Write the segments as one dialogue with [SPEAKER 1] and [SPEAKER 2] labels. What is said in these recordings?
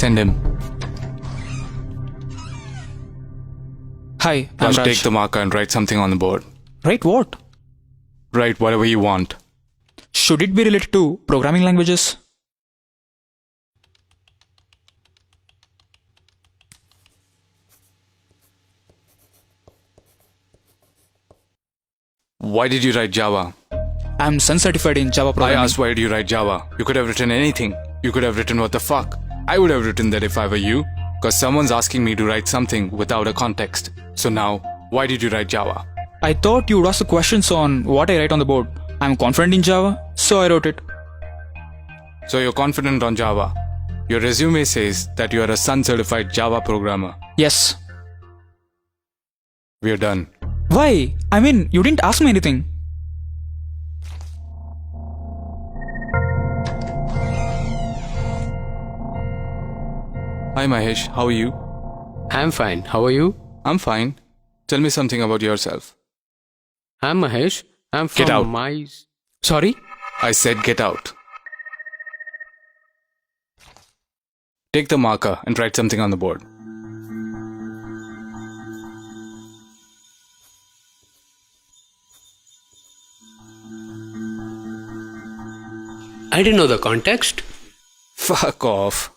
[SPEAKER 1] Send him.
[SPEAKER 2] Hi, I'm
[SPEAKER 1] Raj,
[SPEAKER 2] Raj.
[SPEAKER 1] take the marker and write something on the board.
[SPEAKER 2] Write what?
[SPEAKER 1] Write whatever you want.
[SPEAKER 2] Should it be related to programming languages?
[SPEAKER 1] Why did you write Java?
[SPEAKER 2] I'm Sun certified in Java
[SPEAKER 1] I
[SPEAKER 2] programming.
[SPEAKER 1] asked why did you write Java? You could have written anything. You could have written what the fuck. I would have written that if I were you, because someone's asking me to write something without a context. So now, why did you write Java?
[SPEAKER 2] I thought you'd ask the questions on what I write on the board. I'm confident in Java, so I wrote it.
[SPEAKER 1] So you're confident on Java. Your resume says that you are a Sun certified Java programmer.
[SPEAKER 2] Yes.
[SPEAKER 1] We're done.
[SPEAKER 2] Why? I mean, you didn't ask me anything.
[SPEAKER 1] Hi Mahesh, how are you?
[SPEAKER 3] I'm fine. How are you?
[SPEAKER 1] I'm fine. Tell me something about yourself.
[SPEAKER 3] I'm Mahesh. I'm from
[SPEAKER 1] Get out.
[SPEAKER 2] Sorry?
[SPEAKER 1] I said get out. Take the marker and write something on the board.
[SPEAKER 3] I didn't know the context.
[SPEAKER 1] Fuck off.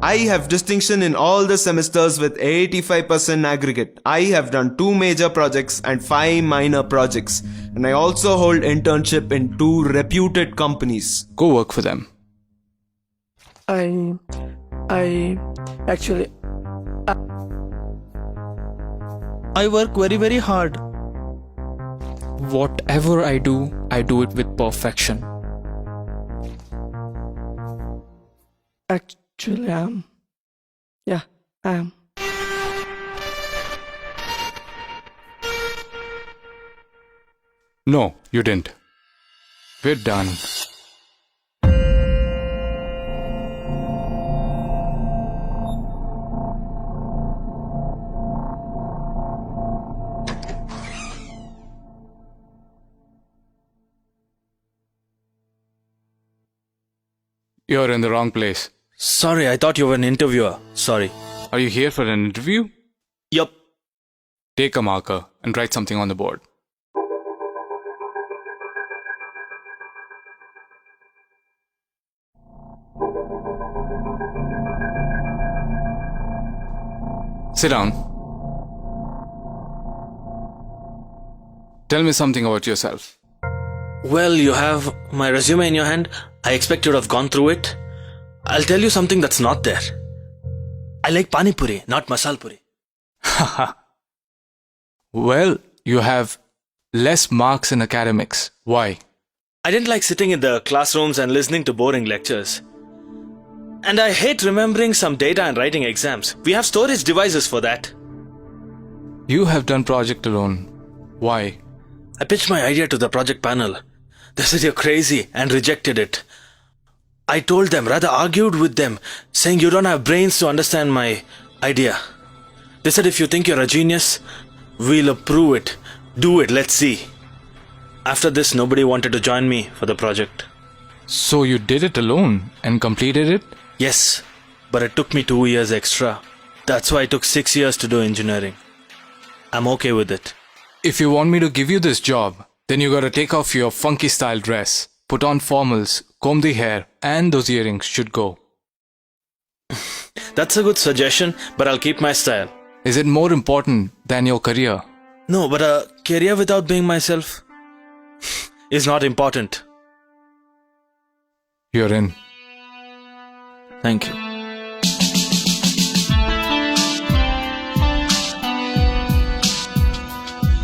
[SPEAKER 4] I have distinction in all the semesters with 85% aggregate. I have done 2 major projects and 5 minor projects. And I also hold internship in 2 reputed companies.
[SPEAKER 1] Go work for them.
[SPEAKER 5] I work very hard.
[SPEAKER 2] Whatever I do it with perfection.
[SPEAKER 5] Actually, I am. Yeah, I am.
[SPEAKER 1] No, you didn't. We're done. You're in the wrong place.
[SPEAKER 6] Sorry, I thought you were an interviewer. Sorry.
[SPEAKER 1] Are you here for an interview?
[SPEAKER 6] Yup.
[SPEAKER 1] Take a marker and write something on the board. Sit down. Tell me something about yourself.
[SPEAKER 6] Well, you have my resume in your hand. I expect you to have gone through it. I'll tell you something that's not there. I like pani puri, not masal puri.
[SPEAKER 1] Well, you have less marks in academics. Why?
[SPEAKER 6] I didn't like sitting in the classrooms and listening to boring lectures. And I hate remembering some data and writing exams. We have storage devices for that.
[SPEAKER 1] You have done project alone. Why?
[SPEAKER 6] I pitched my idea to the project panel. They said you're crazy and rejected it. I told them, rather argued with them, saying you don't have brains to understand my idea. They said if you think you're a genius, we'll approve it. Do it, let's see. After this, nobody wanted to join me for the project.
[SPEAKER 1] So you did it alone and completed it?
[SPEAKER 6] Yes, but it took me 2 years extra. That's why it took 6 years to do engineering. I'm okay with it.
[SPEAKER 1] If you want me to give you this job, then you gotta take off your funky style dress, put on formals, comb the hair, and those earrings should go.
[SPEAKER 6] That's a good suggestion, but I'll keep my style.
[SPEAKER 1] Is it more important than your career?
[SPEAKER 6] No, but a career without being myself is not important.
[SPEAKER 1] You're in.
[SPEAKER 6] Thank you.